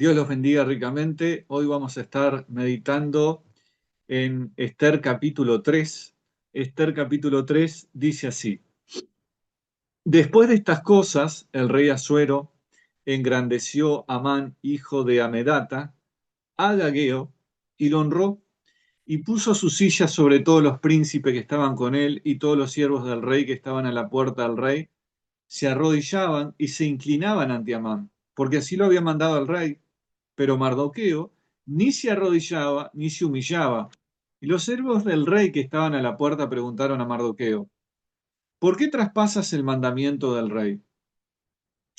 Dios los bendiga ricamente. Hoy vamos a estar meditando en Esther capítulo 3. Esther capítulo 3 dice así: Después de estas cosas, el rey Asuero engrandeció a Amán, hijo de Amedata, Agageo, y lo honró, y puso su silla sobre todos los príncipes que estaban con él, y todos los siervos del rey que estaban a la puerta del rey se arrodillaban y se inclinaban ante Amán, porque así lo había mandado el rey. Pero Mardoqueo ni se arrodillaba ni se humillaba. Y los siervos del rey que estaban a la puerta preguntaron a Mardoqueo: ¿por qué traspasas el mandamiento del rey?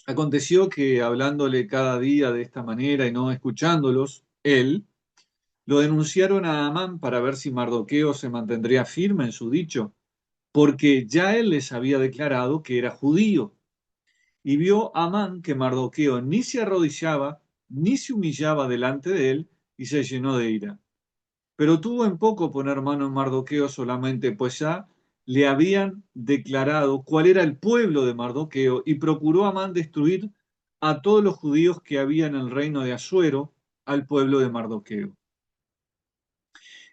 Aconteció que, hablándole cada día de esta manera y no escuchándolos, él lo denunciaron a Amán para ver si Mardoqueo se mantendría firme en su dicho, porque ya él les había declarado que era judío. Y vio Amán que Mardoqueo ni se arrodillaba ni se humillaba delante de él, y se llenó de ira. Pero tuvo en poco poner mano en Mardoqueo solamente, pues ya le habían declarado cuál era el pueblo de Mardoqueo, y procuró Amán destruir a todos los judíos que había en el reino de Asuero, al pueblo de Mardoqueo.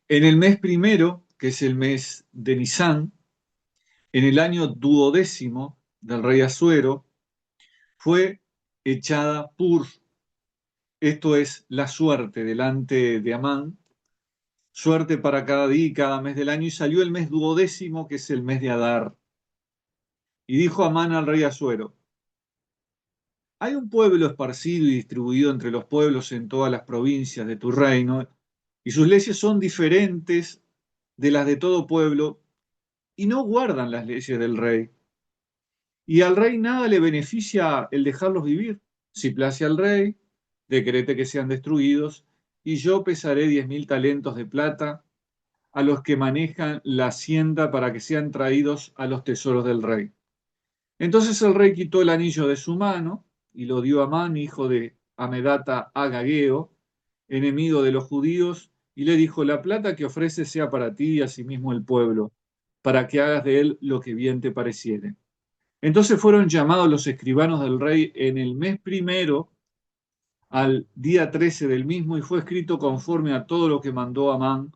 En el mes primero, que es el mes de Nisán, en el año duodécimo del rey Asuero, fue echada Pur, esto es la suerte, delante de Amán, suerte para cada día y cada mes del año, y salió el mes duodécimo, que es el mes de Adar. Y dijo Amán al rey Asuero: hay un pueblo esparcido y distribuido entre los pueblos en todas las provincias de tu reino, y sus leyes son diferentes de las de todo pueblo, y no guardan las leyes del rey. Y al rey nada le beneficia el dejarlos vivir. Si place al rey, decrete que sean destruidos, y yo pesaré 10.000 talentos de plata a los que manejan la hacienda para que sean traídos a los tesoros del rey. Entonces el rey quitó el anillo de su mano y lo dio a Amán, hijo de Amedata Agageo, enemigo de los judíos, y le dijo: la plata que ofreces sea para ti y asimismo el pueblo, para que hagas de él lo que bien te pareciere. Entonces fueron llamados los escribanos del rey en el mes primero, al día 13 del mismo, y fue escrito conforme a todo lo que mandó Amán,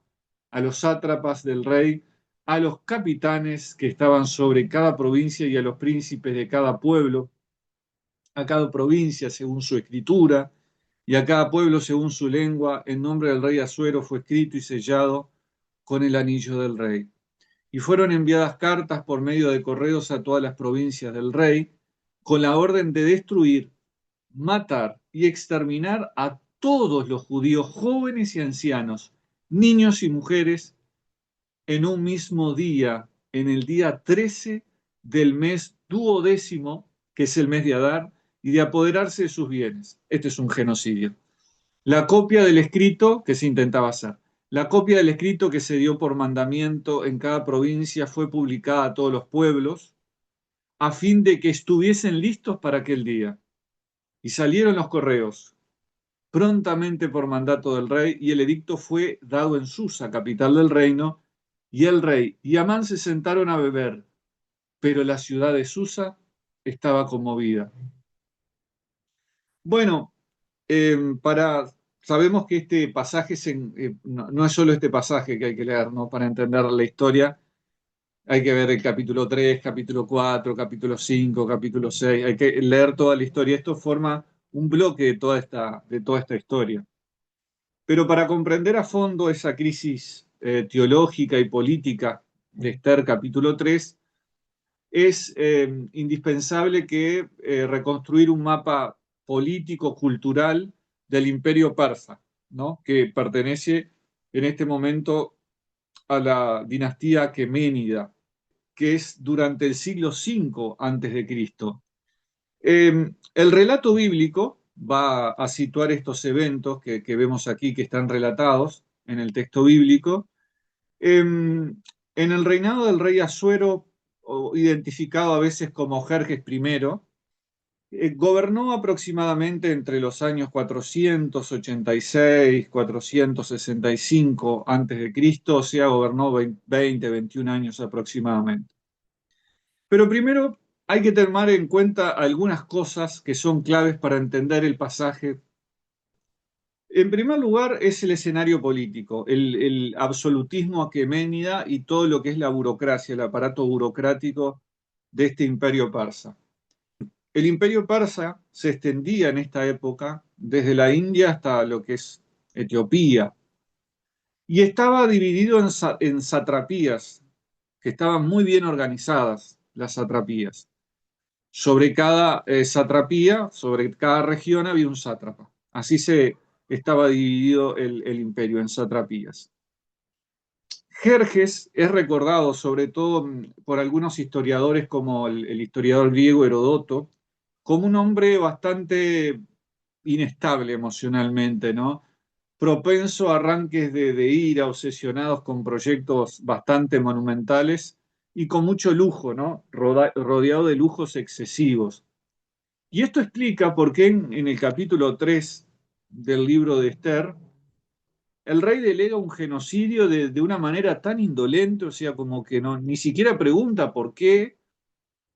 a los sátrapas del rey, a los capitanes que estaban sobre cada provincia y a los príncipes de cada pueblo, a cada provincia según su escritura y a cada pueblo según su lengua. En nombre del rey Asuero fue escrito y sellado con el anillo del rey. Y fueron enviadas cartas por medio de correos a todas las provincias del rey, con la orden de destruir, matar y exterminar a todos los judíos, jóvenes y ancianos, niños y mujeres, en un mismo día, en el día 13 del mes duodécimo, que es el mes de Adar, y de apoderarse de sus bienes. Este es un genocidio. La copia del escrito que se intentaba hacer. La copia del escrito que se dio por mandamiento en cada provincia fue publicada a todos los pueblos, a fin de que estuviesen listos para aquel día. Y salieron los correos prontamente por mandato del rey, y el edicto fue dado en Susa, capital del reino, y el rey y Amán se sentaron a beber, pero la ciudad de Susa estaba conmovida. Bueno, sabemos que este pasaje no es solo este pasaje que hay que leer, ¿no? Para entender la historia. Hay que ver el capítulo 3, capítulo 4, capítulo 5, capítulo 6. Hay que leer toda la historia. Esto forma un bloque de toda esta historia. Pero para comprender a fondo esa crisis teológica y política de Esther capítulo 3, es indispensable que reconstruir un mapa político, cultural del imperio persa, ¿no? Que pertenece en este momento a la dinastía aqueménida, que es durante el siglo V antes de Cristo. El relato bíblico va a situar estos eventos que vemos aquí, que están relatados en el texto bíblico, en el reinado del rey Asuero, o identificado a veces como Jerjes I. Gobernó aproximadamente entre los años 486, 465 antes de Cristo, o sea, gobernó 20, 21 años aproximadamente. Pero primero hay que tomar en cuenta algunas cosas que son claves para entender el pasaje En primer lugar, es el escenario político, el absolutismo aqueménida y todo lo que es la burocracia, el aparato burocrático de este imperio persa. El imperio persa se extendía en esta época desde la India hasta lo que es Etiopía y estaba dividido en satrapías, que estaban muy bien organizadas, las satrapías. Sobre cada satrapía, sobre cada región había un sátrapa. Así se estaba dividido el imperio en satrapías. Jerjes es recordado sobre todo por algunos historiadores como el historiador griego Herodoto, como un hombre bastante inestable emocionalmente, ¿no? Propenso a arranques de ira, obsesionados con proyectos bastante monumentales y con mucho lujo, ¿no? Rodeado de lujos excesivos. Y esto explica por qué en el capítulo 3 del libro de Esther, el rey delega un genocidio de una manera tan indolente, o sea, como que no, ni siquiera pregunta por qué,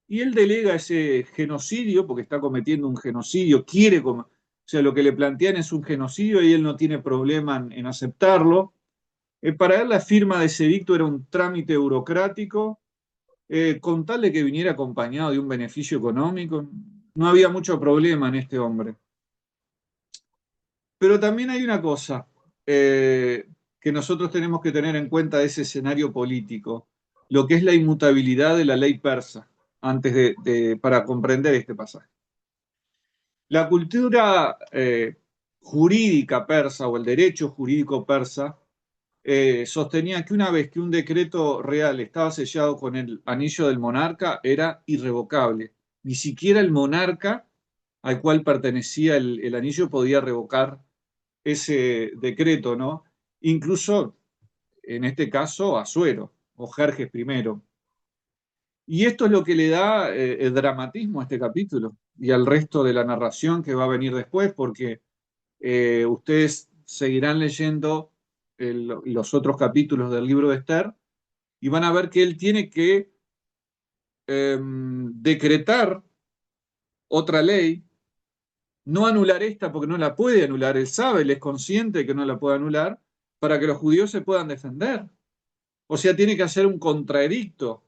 y él delega ese genocidio, porque está cometiendo un genocidio, o sea, lo que le plantean es un genocidio y él no tiene problema en aceptarlo. Para él la firma de ese edicto era un trámite burocrático, con tal de que viniera acompañado de un beneficio económico, no había mucho problema en este hombre. Pero también hay una cosa que nosotros tenemos que tener en cuenta de ese escenario político, lo que es la inmutabilidad de la ley persa, para comprender este pasaje. La cultura jurídica persa o el derecho jurídico persa sostenía que una vez que un decreto real estaba sellado con el anillo del monarca, era irrevocable. Ni siquiera el monarca al cual pertenecía el anillo podía revocar ese decreto, ¿no? Incluso, en este caso, Asuero o Jerjes I. Y esto es lo que le da el dramatismo a este capítulo y al resto de la narración que va a venir después, porque ustedes seguirán leyendo los otros capítulos del libro de Esther y van a ver que él tiene que decretar otra ley, no anular esta porque no la puede anular, él sabe, él es consciente de que no la puede anular, para que los judíos se puedan defender. O sea, tiene que hacer un contraedicto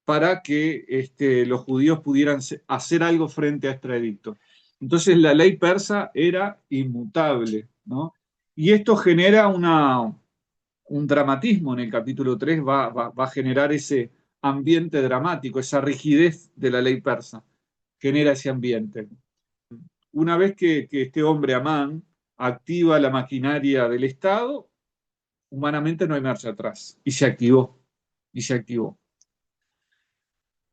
para que los judíos pudieran hacer algo frente a este edicto. Entonces la ley persa era inmutable, ¿no? Y esto genera un dramatismo en el capítulo 3, va a generar ese ambiente dramático, esa rigidez de la ley persa, genera ese ambiente. Una vez que este hombre, Amán, activa la maquinaria del Estado, humanamente no hay marcha atrás. Y se activó, y se activó.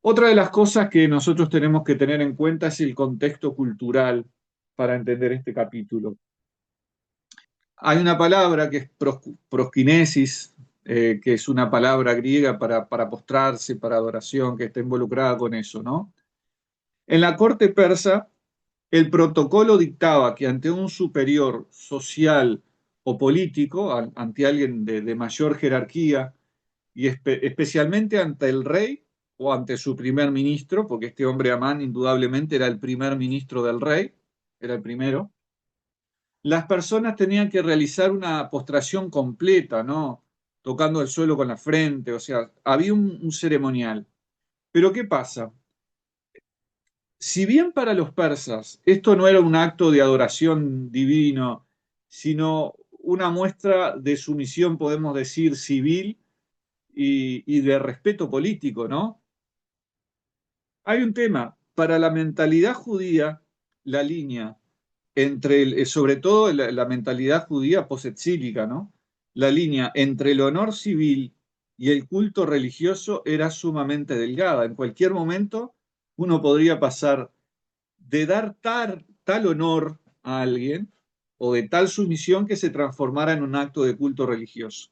Otra de las cosas que nosotros tenemos que tener en cuenta es el contexto cultural para entender este capítulo. Hay una palabra que es prosquinesis, que es una palabra griega para postrarse, para adoración, que está involucrada con eso, ¿no? En la corte persa, el protocolo dictaba que ante un superior social o político, ante alguien de mayor jerarquía, y especialmente ante el rey o ante su primer ministro, porque este hombre Amán indudablemente era el primer ministro del rey, era el primero, las personas tenían que realizar una postración completa, ¿no? Tocando el suelo con la frente, o sea, había un ceremonial. Pero ¿qué pasa? Si bien para los persas esto no era un acto de adoración divino, sino una muestra de sumisión, podemos decir, civil y de respeto político, ¿no? Hay un tema, para la mentalidad judía, la línea entre, sobre todo la mentalidad judía posexílica, ¿no? La línea entre el honor civil y el culto religioso era sumamente delgada. En cualquier momento uno podría pasar de dar tal honor a alguien o de tal sumisión que se transformara en un acto de culto religioso.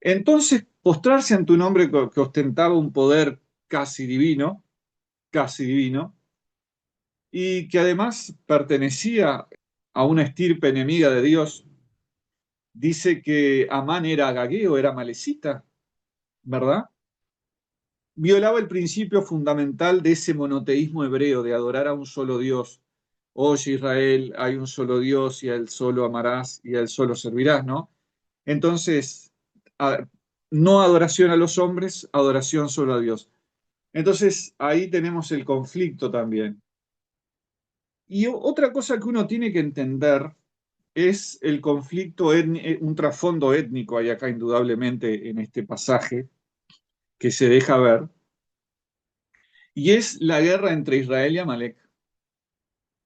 Entonces, postrarse ante un hombre que ostentaba un poder casi divino, y que además pertenecía a una estirpe enemiga de Dios, dice que Amán era agageo, era malecita, ¿verdad? Violaba el principio fundamental de ese monoteísmo hebreo, de adorar a un solo Dios, oye Israel, hay un solo Dios y a él solo amarás y a él solo servirás, ¿no? Entonces, a- no adoración a los hombres, adoración solo a Dios. Entonces, ahí tenemos el conflicto también. Y otra cosa que uno tiene que entender es el conflicto, un trasfondo étnico hay acá indudablemente en este pasaje que se deja ver, y es la guerra entre Israel y Amalek.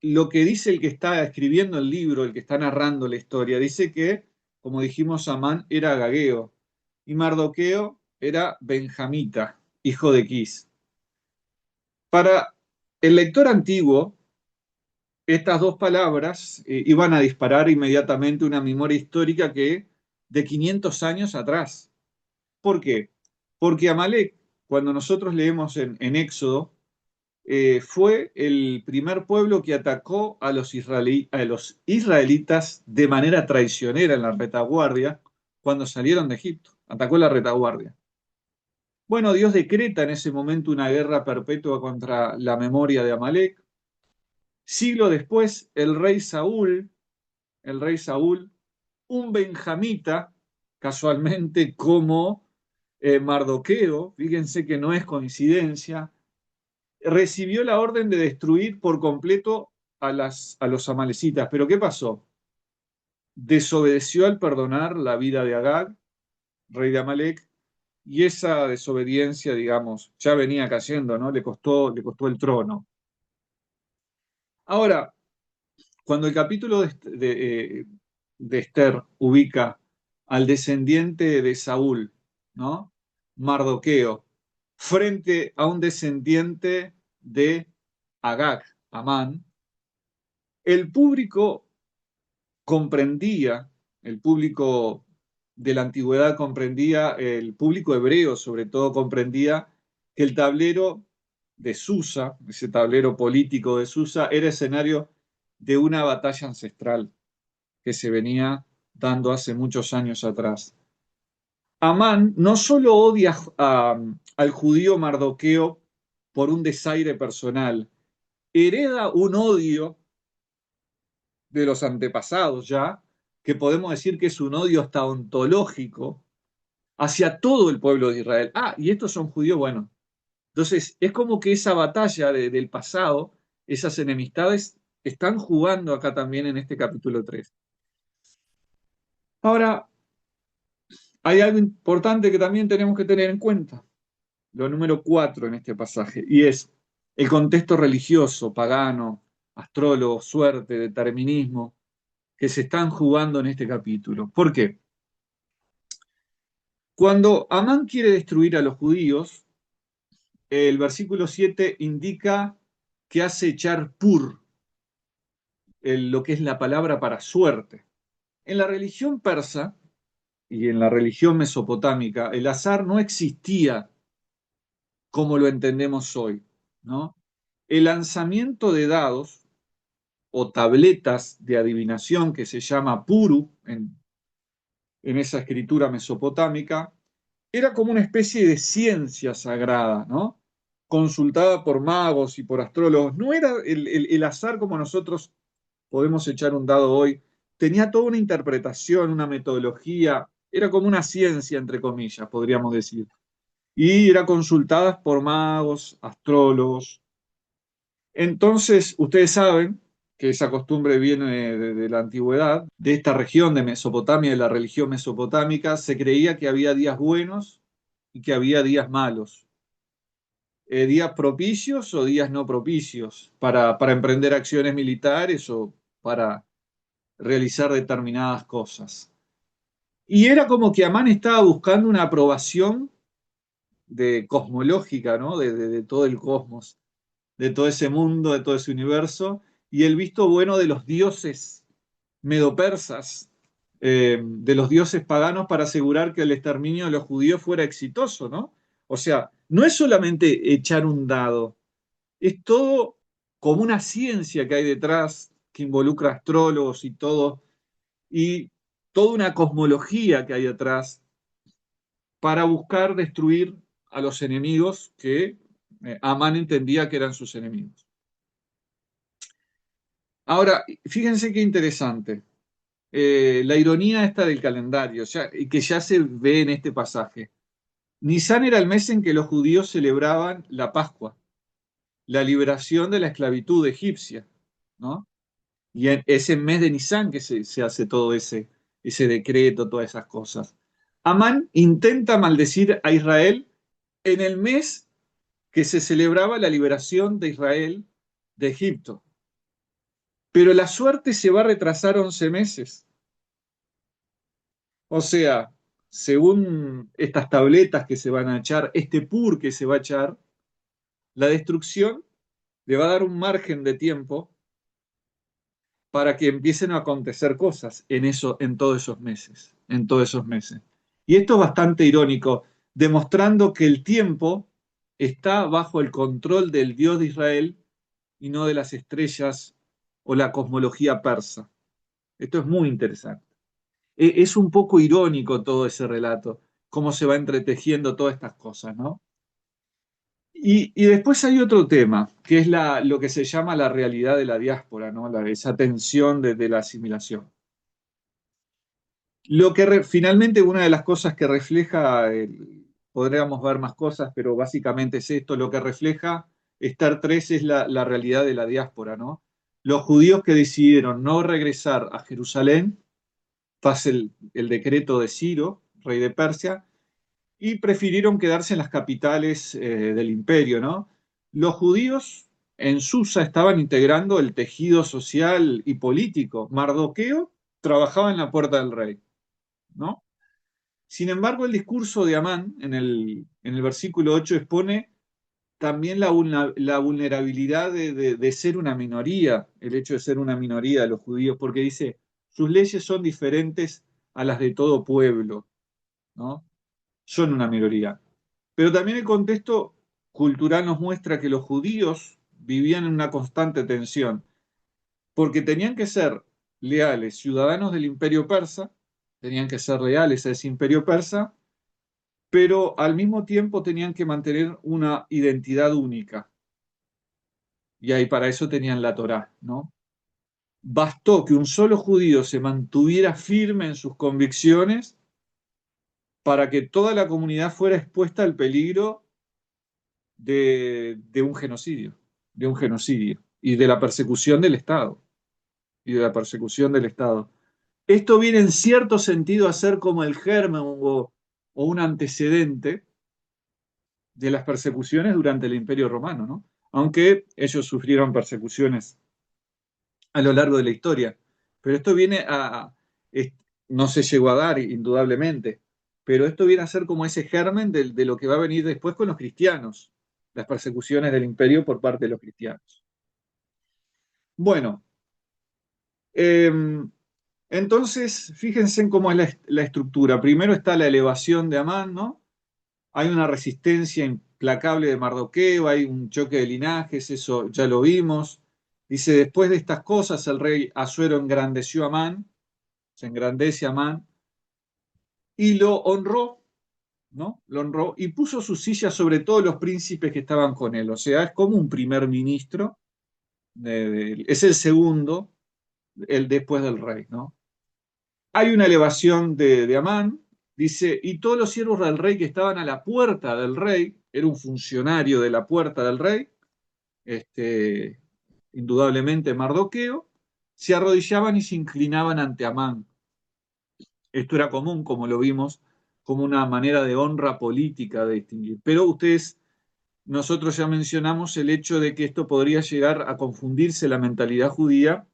Lo que dice el que está escribiendo el libro, el que está narrando la historia, dice que, como dijimos, Amán era agageo y Mardoqueo era benjamita, hijo de Quis. Para el lector antiguo, estas dos palabras iban a disparar inmediatamente una memoria histórica que de 500 años atrás. ¿Por qué? Porque Amalek, cuando nosotros leemos en Éxodo, fue el primer pueblo que atacó a los israelitas de manera traicionera en la retaguardia cuando salieron de Egipto. Atacó la retaguardia. Bueno, Dios decreta en ese momento una guerra perpetua contra la memoria de Amalek. Siglo después, el rey Saúl, un benjamita, casualmente como Mardoqueo, fíjense que no es coincidencia, recibió la orden de destruir por completo a los amalecitas. Pero ¿qué pasó? Desobedeció al perdonar la vida de Agag, rey de Amalek, y esa desobediencia, digamos, ya venía cayendo, ¿no? Le costó el trono. Ahora, cuando el capítulo de Esther ubica al descendiente de Saúl, ¿no? Mardoqueo, frente a un descendiente de Agag, Amán, el público comprendía, el público de la antigüedad comprendía, el público hebreo sobre todo comprendía que el tablero de Susa, ese tablero político de Susa, era escenario de una batalla ancestral que se venía dando hace muchos años atrás. Amán no solo odia al judío Mardoqueo por un desaire personal, hereda un odio de los antepasados ya, que podemos decir que es un odio hasta ontológico hacia todo el pueblo de Israel. Ah, y estos son judíos, bueno. Entonces, es como que esa batalla del pasado, esas enemistades, están jugando acá también en este capítulo 3. Ahora, hay algo importante que también tenemos que tener en cuenta, lo número 4 en este pasaje, y es el contexto religioso, pagano, astrólogo, suerte, determinismo, que se están jugando en este capítulo. ¿Por qué? Cuando Amán quiere destruir a los judíos, el versículo 7 indica que hace echar pur, lo que es la palabra para suerte. En la religión persa y en la religión mesopotámica, el azar no existía como lo entendemos hoy, ¿no? El lanzamiento de dados o tabletas de adivinación que se llama puru en esa escritura mesopotámica, era como una especie de ciencia sagrada, ¿no? Consultada por magos y por astrólogos. No era el azar como nosotros podemos echar un dado hoy. Tenía toda una interpretación, una metodología. Era como una ciencia, entre comillas, podríamos decir. Y era consultada por magos, astrólogos. Entonces, ustedes saben que esa costumbre viene de la antigüedad, de esta región de Mesopotamia, de la religión mesopotámica, se creía que había días buenos y que había días malos, días propicios o días no propicios para emprender acciones militares o para realizar determinadas cosas. Y era como que Amán estaba buscando una aprobación de cosmológica, ¿no? De todo el cosmos, de todo ese mundo, de todo ese universo, y el visto bueno de los dioses medopersas, de los dioses paganos para asegurar que el exterminio de los judíos fuera exitoso, ¿no? O sea, no es solamente echar un dado, es todo como una ciencia que hay detrás, que involucra astrólogos y toda una cosmología que hay detrás para buscar destruir a los enemigos que Amán entendía que eran sus enemigos. Ahora, fíjense qué interesante. La ironía esta del calendario, y que ya se ve en este pasaje. Nisan era el mes en que los judíos celebraban la Pascua, la liberación de la esclavitud egipcia, ¿no? Y es en mes de Nisan que se hace todo ese decreto, todas esas cosas. Amán intenta maldecir a Israel en el mes que se celebraba la liberación de Israel de Egipto. Pero la suerte se va a retrasar 11 meses. O sea, según estas tabletas que se van a echar, este pur que se va a echar, la destrucción le va a dar un margen de tiempo para que empiecen a acontecer cosas en todos esos meses, en todos esos meses. Y esto es bastante irónico, demostrando que el tiempo está bajo el control del Dios de Israel y no de las estrellas o la cosmología persa. Esto es muy interesante. Es un poco irónico todo ese relato, cómo se va entretejiendo todas estas cosas, ¿no? Y después hay otro tema, que es lo que se llama la realidad de la diáspora, ¿no? Esa tensión de la asimilación. Finalmente una de las cosas que refleja, podríamos ver más cosas, pero básicamente es esto, lo que refleja Esther 3 es la realidad de la diáspora, ¿no? Los judíos que decidieron no regresar a Jerusalén, tras el decreto de Ciro, rey de Persia, y prefirieron quedarse en las capitales del imperio, ¿no? Los judíos en Susa estaban integrando el tejido social y político. Mardoqueo trabajaba en la puerta del rey, ¿no? Sin embargo, el discurso de Amán en el versículo 8 expone también la vulnerabilidad de ser una minoría, el hecho de ser una minoría de los judíos, porque dice, sus leyes son diferentes a las de todo pueblo, ¿no? Son una minoría. Pero también el contexto cultural nos muestra que los judíos vivían en una constante tensión, porque tenían que ser leales ciudadanos del imperio persa, tenían que ser leales a ese imperio persa, pero al mismo tiempo tenían que mantener una identidad única. Y ahí para eso tenían la Torá, ¿no? Bastó que un solo judío se mantuviera firme en sus convicciones para que toda la comunidad fuera expuesta al peligro de un genocidio, de un genocidio y de la persecución del Estado, y de la persecución del Estado. Esto viene en cierto sentido a ser como el germen o un antecedente de las persecuciones durante el Imperio Romano, ¿no? Aunque ellos sufrieron persecuciones a lo largo de la historia. Pero esto viene es- no se llegó a dar, indudablemente, pero esto viene a ser como ese germen de lo que va a venir después con los cristianos, las persecuciones del imperio por parte de los cristianos. Bueno, eh, entonces fíjense en cómo es la estructura. Primero está la elevación de Amán, ¿no? Hay una resistencia implacable de Mardoqueo, hay un choque de linajes, eso ya lo vimos. Dice, después de estas cosas, el rey Asuero engrandeció a Amán, se engrandece a Amán, y lo honró, ¿no? Lo honró y puso su silla sobre todos los príncipes que estaban con él. O sea, es como un primer ministro, es el segundo, el después del rey, ¿no? Hay una elevación de Amán, dice, y todos los siervos del rey que estaban a la puerta del rey, era un funcionario de la puerta del rey, este, indudablemente Mardoqueo, se arrodillaban y se inclinaban ante Amán. Esto era común, como lo vimos, como una manera de honra política de distinguir. Pero nosotros ya mencionamos el hecho de que esto podría llegar a confundirse la mentalidad judía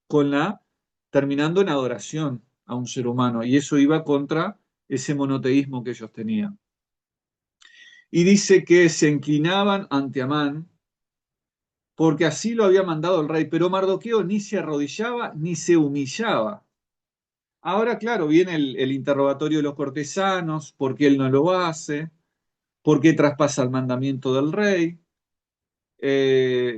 con terminando en adoración a un ser humano, y eso iba contra ese monoteísmo que ellos tenían. Y dice que se inclinaban ante Amán, porque así lo había mandado el rey, pero Mardoqueo ni se arrodillaba ni se humillaba. Ahora, claro, viene el interrogatorio de los cortesanos, por qué él no lo hace, por qué traspasa el mandamiento del rey.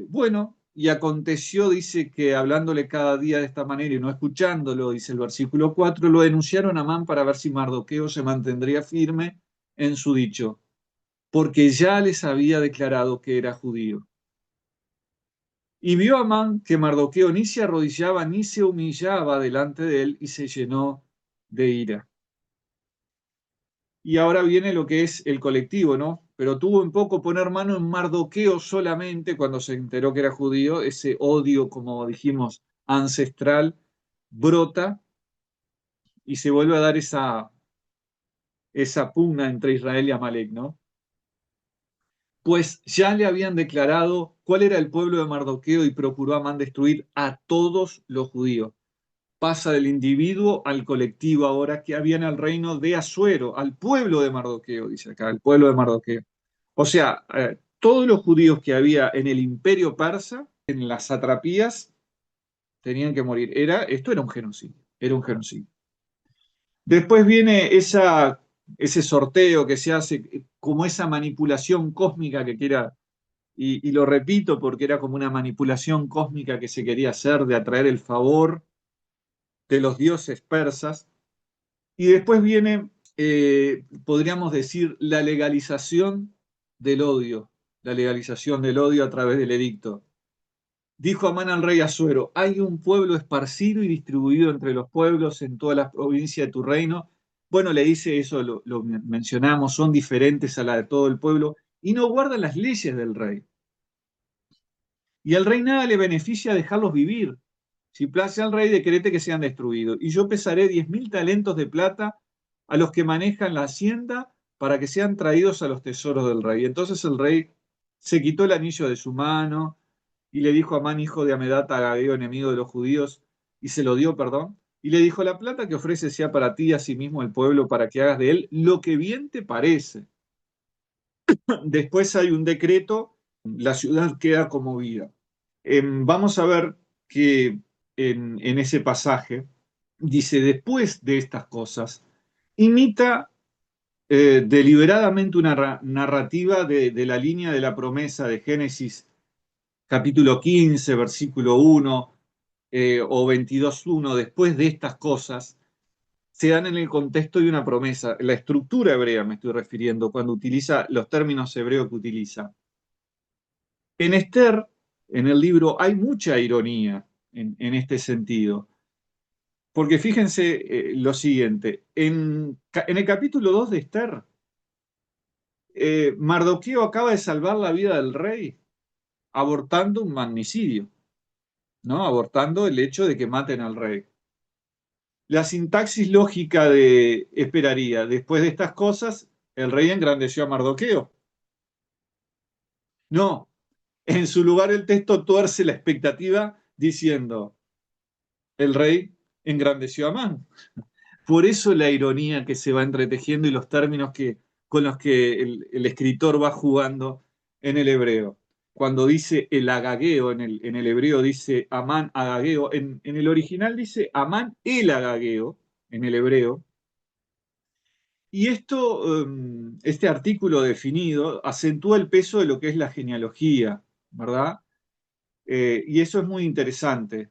Bueno, y aconteció, dice que hablándole cada día de esta manera y no escuchándolo, dice el versículo 4, lo denunciaron a Amán para ver si Mardoqueo se mantendría firme en su dicho, porque ya les había declarado que era judío. Y vio Amán que Mardoqueo ni se arrodillaba ni se humillaba delante de él y se llenó de ira. Y ahora viene lo que es el colectivo, ¿no? Pero tuvo en poco poner mano en Mardoqueo solamente cuando se enteró que era judío, ese odio, como dijimos, ancestral, brota y se vuelve a dar esa pugna entre Israel y Amalek, ¿no? Pues ya le habían declarado cuál era el pueblo de Mardoqueo y procuró Amán destruir a todos los judíos. Pasa del individuo al colectivo ahora que había en el reino de Asuero, al pueblo de Mardoqueo, dice acá, al pueblo de Mardoqueo. O sea, todos los judíos que había en el imperio persa, en las satrapías, tenían que morir. Esto era un genocidio, era un genocidio. Después viene ese sorteo que se hace, como esa manipulación cósmica que quiera, y lo repito porque era como una manipulación cósmica que se quería hacer de atraer el favor de los dioses persas. Y después viene, podríamos decir, la legalización del odio a través del edicto. Dijo Amán al rey Asuero, hay un pueblo esparcido y distribuido entre los pueblos en todas las provincias de tu reino. Bueno, le dice eso, lo mencionamos, son diferentes a la de todo el pueblo y no guardan las leyes del rey. Y al rey nada le beneficia dejarlos vivir. Si place al rey, decrete que sean destruidos. Y yo pesaré 10.000 talentos de plata a los que manejan la hacienda para que sean traídos a los tesoros del rey. Entonces el rey se quitó el anillo de su mano y le dijo a Amán, hijo de Amedata, Agageo, enemigo de los judíos, y se lo dio, perdón, y le dijo, la plata que ofrece sea para ti y asimismo el pueblo, para que hagas de él lo que bien te parece. Después hay un decreto, la ciudad queda conmovida. Vamos a ver que en ese pasaje dice, después de estas cosas, imita deliberadamente una narrativa de la línea de la promesa de Génesis capítulo 15, versículo 1 o 22.1, después de estas cosas, se dan en el contexto de una promesa. La estructura hebrea me estoy refiriendo cuando utiliza los términos hebreos que utiliza. En Esther, en el libro, hay mucha ironía en este sentido. Porque fíjense lo siguiente, en el capítulo 2 de Esther, Mardoqueo acaba de salvar la vida del rey abortando un magnicidio, ¿no? Abortando el hecho de que maten al rey. La sintaxis lógica de esperaría, después de estas cosas, el rey engrandeció a Mardoqueo. No, en su lugar el texto tuerce la expectativa diciendo, el rey engrandeció a Amán. Por eso la ironía que se va entretejiendo y los términos con los que el escritor va jugando en el hebreo. Cuando dice el agageo, en el hebreo dice Amán agageo, en el original dice Amán el agageo, en el hebreo. Y este artículo definido acentúa el peso de lo que es la genealogía, ¿verdad? Y eso es muy interesante.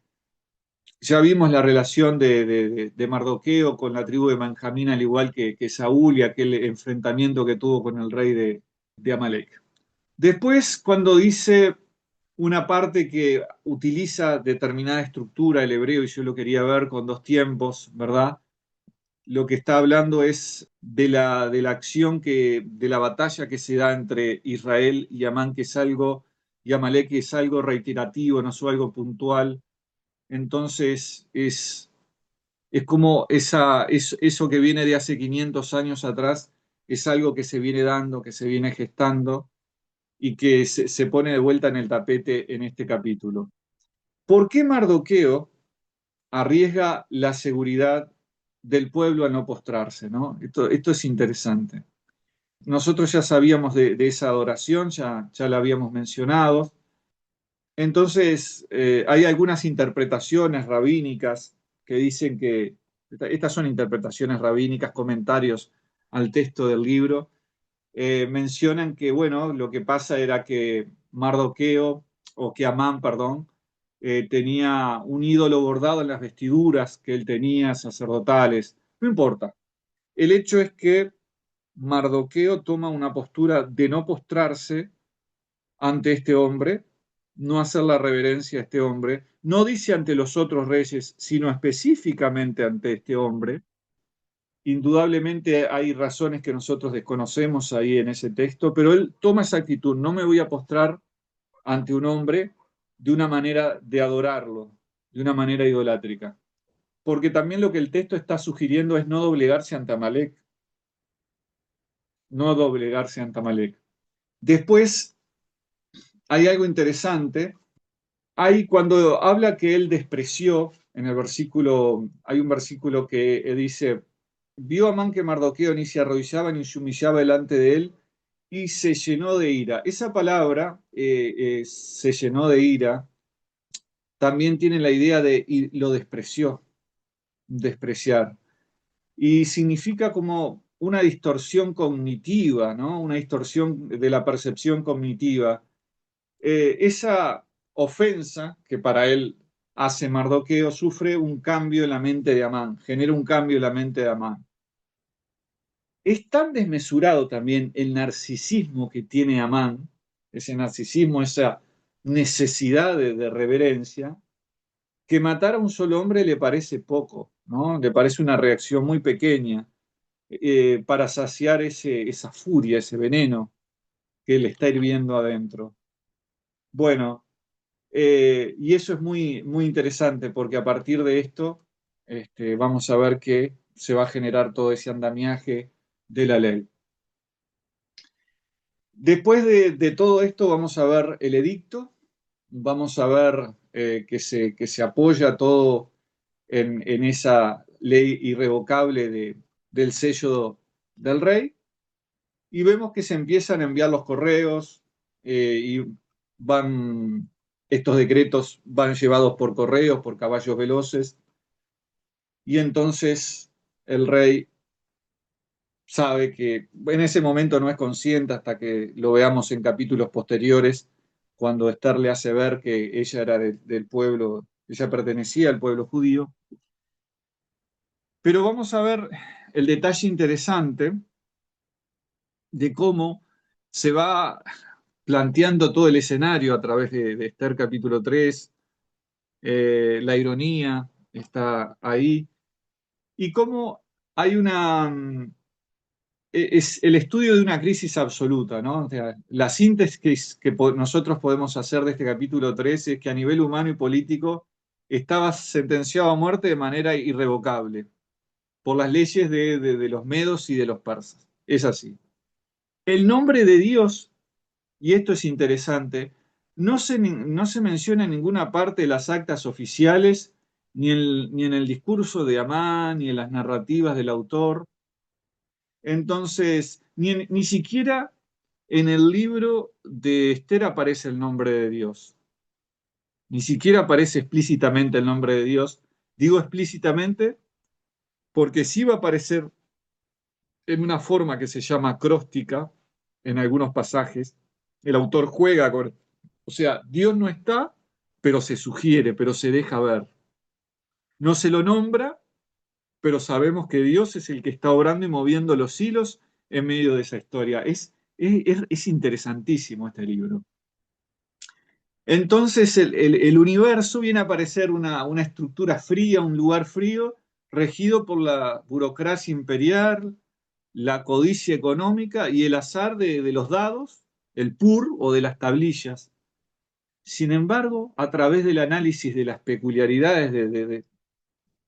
Ya vimos la relación de Mardoqueo con la tribu de Benjamín, al igual que Saúl y aquel enfrentamiento que tuvo con el rey de Amalek. Después, cuando dice una parte que utiliza determinada estructura el hebreo, y yo lo quería ver con dos tiempos, ¿verdad? Lo que está hablando es de la acción de la batalla que se da entre Israel y Amán, que es algo, y Amalek, que es algo reiterativo, no es algo puntual. Entonces es como eso que viene de hace 500 años atrás, es algo que se viene dando, que se viene gestando y que se pone de vuelta en el tapete en este capítulo. ¿Por qué Mardoqueo arriesga la seguridad del pueblo al no postrarse? ¿No? Esto es interesante. Nosotros ya sabíamos de esa adoración, ya la habíamos mencionado. Entonces, hay algunas interpretaciones rabínicas que dicen que, estas son interpretaciones rabínicas, comentarios al texto del libro, mencionan que, bueno, lo que pasa era que Mardoqueo, o que Amán, perdón, tenía un ídolo bordado en las vestiduras que él tenía, sacerdotales. No importa. El hecho es que Mardoqueo toma una postura de no postrarse ante este hombre no hacer la reverencia a este hombre. No dice ante los otros reyes, sino específicamente ante este hombre. Indudablemente hay razones que nosotros desconocemos ahí en ese texto, pero él toma esa actitud, no me voy a postrar ante un hombre de una manera de adorarlo, de una manera idolátrica. Porque también lo que el texto está sugiriendo es no doblegarse ante Amalek, no doblegarse ante Amalek. Después hay algo interesante, hay cuando habla que él despreció, en el versículo, hay un versículo que dice, vio a Amán que Mardoqueo ni se arrodillaba ni se humillaba delante de él y se llenó de ira. Esa palabra, se llenó de ira, también tiene la idea de y lo despreció, despreciar. Y significa como una distorsión cognitiva, ¿no? Una distorsión de la percepción cognitiva. Esa ofensa que para él hace Mardoqueo sufre un cambio en la mente de Amán, genera un cambio en la mente de Amán. Es tan desmesurado también el narcisismo que tiene Amán, ese narcisismo, esa necesidad de reverencia, que matar a un solo hombre le parece poco, ¿no? Le parece una reacción muy pequeña para saciar esa furia, ese veneno que le está hirviendo adentro. Bueno, y eso es muy, muy interesante porque a partir de esto vamos a ver que se va a generar todo ese andamiaje de la ley. Después de todo esto vamos a ver el edicto, vamos a ver que se apoya todo en esa ley irrevocable del sello del rey y vemos que se empiezan a enviar los correos y van, estos decretos van llevados por correos, por caballos veloces y entonces el rey sabe que en ese momento no es consciente hasta que lo veamos en capítulos posteriores, cuando Esther le hace ver que ella era del pueblo, ella pertenecía al pueblo judío. Pero vamos a ver el detalle interesante de cómo se va planteando todo el escenario a través de Esther capítulo 3, la ironía está ahí, y cómo hay es el estudio de una crisis absoluta, ¿no? O sea, la síntesis que nosotros podemos hacer de este capítulo 3 es que a nivel humano y político estaba sentenciado a muerte de manera irrevocable por las leyes de los medos y de los persas. Es así. El nombre de Dios, y esto es interesante, no se menciona en ninguna parte de las actas oficiales, ni en el discurso de Amán, ni en las narrativas del autor. Entonces, ni siquiera en el libro de Esther aparece el nombre de Dios. Ni siquiera aparece explícitamente el nombre de Dios. Digo explícitamente porque sí va a aparecer en una forma que se llama acróstica en algunos pasajes. El autor juega con... O sea, Dios no está, pero se sugiere, pero se deja ver. No se lo nombra, pero sabemos que Dios es el que está obrando y moviendo los hilos en medio de esa historia. Es interesantísimo este libro. Entonces el universo viene a parecer una estructura fría, un lugar frío, regido por la burocracia imperial, la codicia económica y el azar de los dados, el pur o de las tablillas. Sin embargo, a través del análisis de las peculiaridades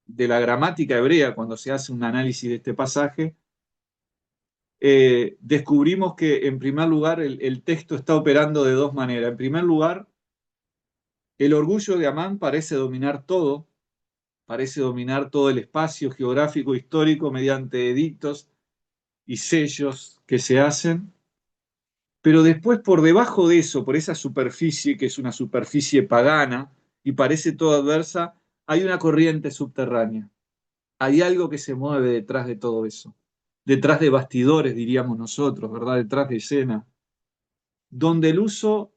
de la gramática hebrea, cuando se hace un análisis de este pasaje, descubrimos que en primer lugar el texto está operando de dos maneras. En primer lugar, el orgullo de Amán parece dominar todo el espacio geográfico histórico mediante edictos y sellos que se hacen, pero después por debajo de eso, por esa superficie que es una superficie pagana y parece todo adversa, hay una corriente subterránea. Hay algo que se mueve detrás de todo eso, detrás de bastidores, diríamos nosotros, ¿verdad? Detrás de escena, donde el uso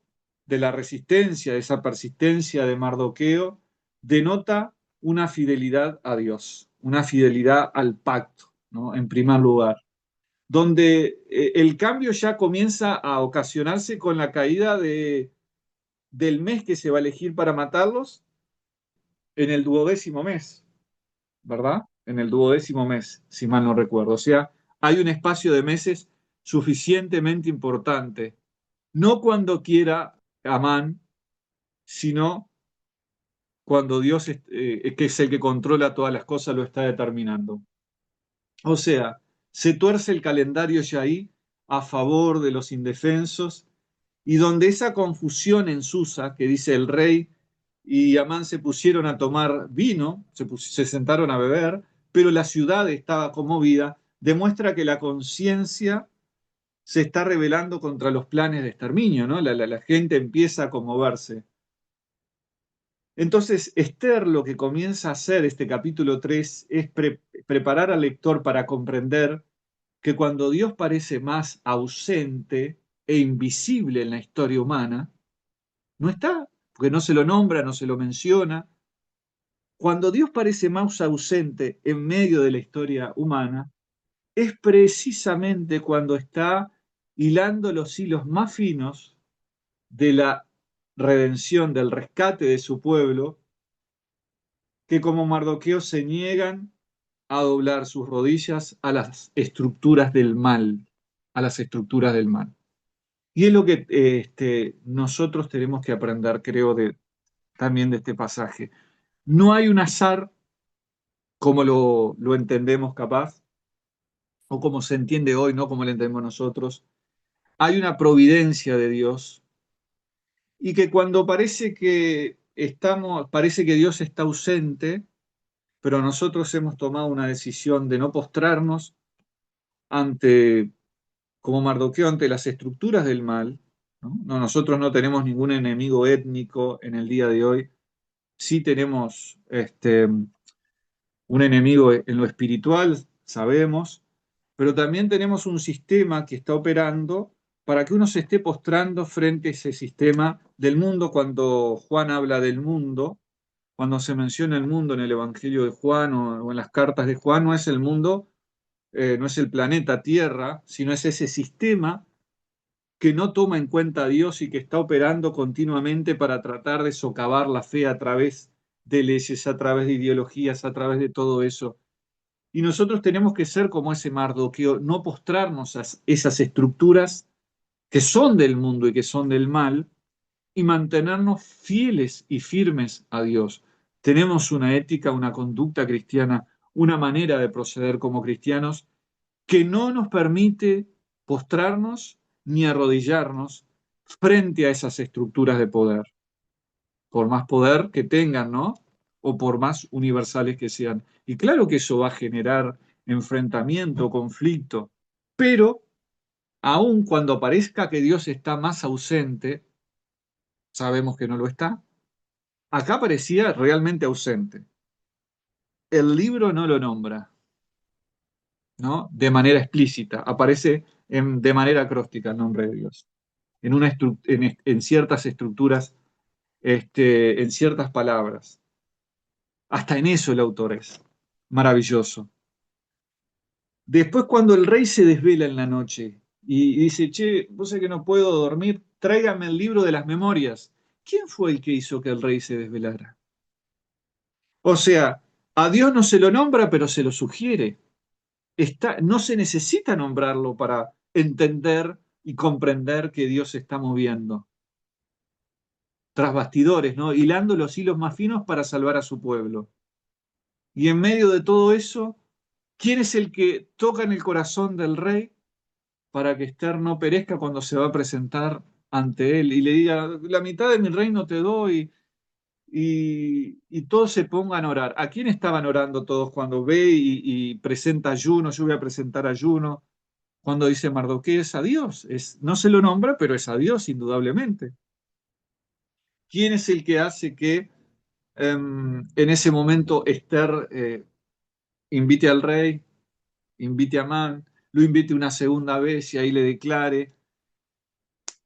de la resistencia, de esa persistencia de Mardoqueo, denota una fidelidad a Dios, una fidelidad al pacto, ¿no? En primer lugar, donde el cambio ya comienza a ocasionarse con la caída del mes que se va a elegir para matarlos en el 12º mes, ¿verdad? En el 12º mes, si mal no recuerdo. O sea, hay un espacio de meses suficientemente importante, no cuando quiera Amán, sino cuando Dios, que es el que controla todas las cosas, lo está determinando. O sea, se tuerce el calendario ya ahí a favor de los indefensos y donde esa confusión en Susa, que dice el rey y Amán se pusieron a tomar vino, se sentaron a beber, pero la ciudad estaba conmovida, demuestra que la conciencia se está rebelando contra los planes de exterminio, ¿no? La gente empieza a conmoverse. Entonces, Esther lo que comienza a hacer este capítulo 3 es preparar al lector para comprender que cuando Dios parece más ausente e invisible en la historia humana, no está, porque no se lo nombra, no se lo menciona. Cuando Dios parece más ausente en medio de la historia humana, es precisamente cuando está hilando los hilos más finos de la redención, del rescate de su pueblo, que como Mardoqueo se niegan a doblar sus rodillas a las estructuras del mal, a las estructuras del mal. Y es lo que nosotros tenemos que aprender, creo, también de este pasaje. No hay un azar como lo entendemos capaz, o como se entiende hoy, no como lo entendemos nosotros. Hay una providencia de Dios y que cuando parece que Dios está ausente, pero nosotros hemos tomado una decisión de no postrarnos ante, como Mardoqueo, ante las estructuras del mal, ¿no? Nosotros no tenemos ningún enemigo étnico en el día de hoy, sí tenemos un enemigo en lo espiritual, sabemos, pero también tenemos un sistema que está operando para que uno se esté postrando frente a ese sistema del mundo. Cuando Juan habla del mundo, cuando se menciona el mundo en el Evangelio de Juan o en las cartas de Juan, no es el mundo, no es el planeta Tierra, sino es ese sistema que no toma en cuenta a Dios y que está operando continuamente para tratar de socavar la fe a través de leyes, a través de ideologías, a través de todo eso. Y nosotros tenemos que ser como ese Mardoqueo, no postrarnos a esas estructuras que son del mundo y que son del mal, y mantenernos fieles y firmes a Dios. Tenemos una ética, una conducta cristiana, una manera de proceder como cristianos que no nos permite postrarnos ni arrodillarnos frente a esas estructuras de poder, por más poder que tengan, ¿no? O por más universales que sean. Y claro que eso va a generar enfrentamiento, conflicto, pero aun cuando parezca que Dios está más ausente, sabemos que no lo está. Acá parecía realmente ausente. El libro no lo nombra, ¿no? De manera explícita, aparece de manera acróstica el nombre de Dios, en ciertas estructuras, en ciertas palabras. Hasta en eso el autor es maravilloso. Después, cuando el rey se desvela en la noche y dice, che, vos sé que no puedo dormir, tráigame el libro de las memorias. ¿Quién fue el que hizo que el rey se desvelara? O sea, a Dios no se lo nombra, pero se lo sugiere. No se necesita nombrarlo para entender y comprender que Dios se está moviendo tras bastidores, ¿no? Hilando los hilos más finos para salvar a su pueblo. Y en medio de todo eso, ¿quién es el que toca en el corazón del rey para que Esther no perezca cuando se va a presentar ante él y le diga, la mitad de mi reino te doy y todos se pongan a orar? ¿A quién estaban orando todos cuando ve y presenta ayuno? Yo voy a presentar ayuno. Cuando dice Mardoqueo es a Dios, no se lo nombra, pero es a Dios indudablemente. ¿Quién es el que hace que en ese momento Esther invite al rey, invite a Amán, lo invite una segunda vez y ahí le declare,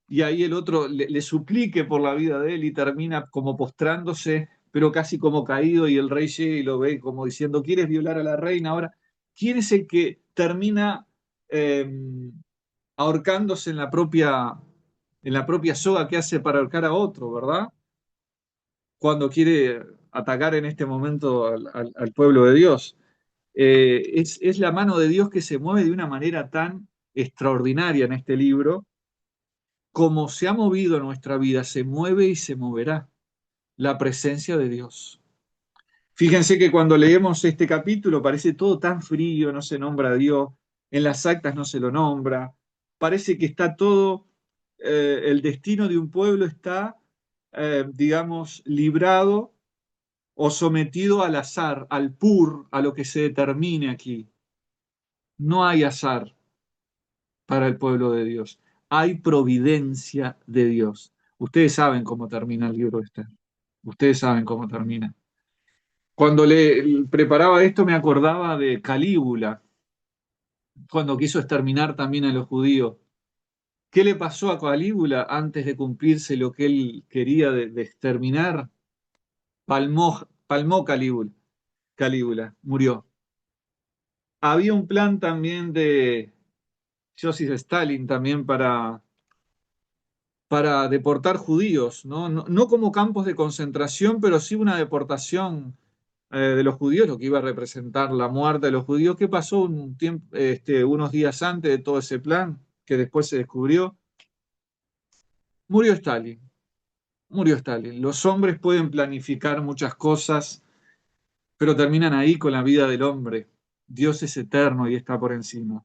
y ahí el otro le suplique por la vida de él y termina como postrándose, pero casi como caído, y el rey llega y lo ve como diciendo, ¿quieres violar a la reina ahora? ¿Quién es el que termina ahorcándose en la propia en la propia soga que hace para ahorcar a otro, ¿verdad? Cuando quiere atacar en este momento al pueblo de Dios. Es la mano de Dios que se mueve de una manera tan extraordinaria en este libro, como se ha movido en nuestra vida, se mueve y se moverá la presencia de Dios. Fíjense que cuando leemos este capítulo parece todo tan frío, no se nombra a Dios, en las actas no se lo nombra, parece que está todo, el destino de un pueblo está, digamos, librado o sometido al azar, al pur, a lo que se determine aquí. No hay azar para el pueblo de Dios, hay providencia de Dios. Ustedes saben cómo termina el libro de Esther, ustedes saben cómo termina. Cuando le preparaba esto me acordaba de Calígula, cuando quiso exterminar también a los judíos. ¿Qué le pasó a Calígula antes de cumplirse lo que él quería de exterminar? Palmó Calígula, murió. Había un plan también de Joseph Stalin también para deportar judíos, ¿no? No como campos de concentración, pero sí una deportación de los judíos, lo que iba a representar la muerte de los judíos. ¿Qué pasó unos días antes de todo ese plan que después se descubrió? Murió Stalin, murió Stalin. Los hombres pueden planificar muchas cosas, pero terminan ahí con la vida del hombre. Dios es eterno y está por encima.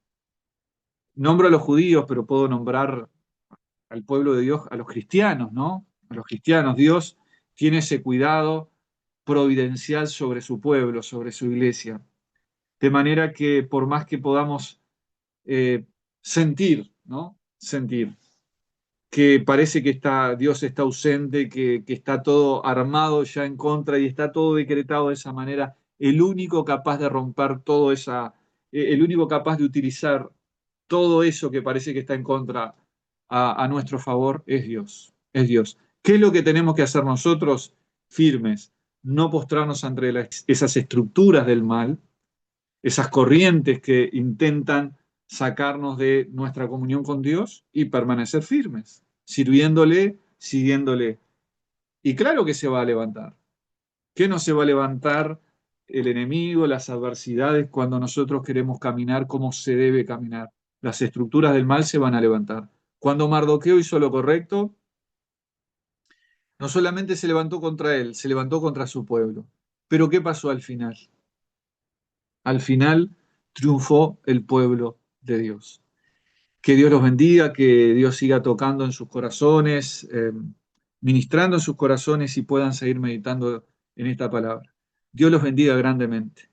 Nombro a los judíos, pero puedo nombrar al pueblo de Dios, a los cristianos, ¿no? A los cristianos. Dios tiene ese cuidado providencial sobre su pueblo, sobre su iglesia. De manera que por más que podamos sentir, ¿no? Sentir que parece que Dios está ausente, que está todo armado ya en contra y está todo decretado de esa manera, el único capaz de romper el único capaz de utilizar todo eso que parece que está en contra a nuestro favor es Dios, es Dios. ¿Qué es lo que tenemos que hacer nosotros? Firmes, no postrarnos ante esas estructuras del mal, esas corrientes que intentan sacarnos de nuestra comunión con Dios y permanecer firmes, sirviéndole, siguiéndole. Y claro que se va a levantar. ¿Qué no se va a levantar el enemigo, las adversidades, cuando nosotros queremos caminar como se debe caminar? Las estructuras del mal se van a levantar. Cuando Mardoqueo hizo lo correcto, no solamente se levantó contra él, se levantó contra su pueblo. Pero ¿qué pasó al final? Al final triunfó el pueblo de Dios. Que Dios los bendiga, que Dios siga tocando en sus corazones, ministrando en sus corazones y puedan seguir meditando en esta palabra. Dios los bendiga grandemente.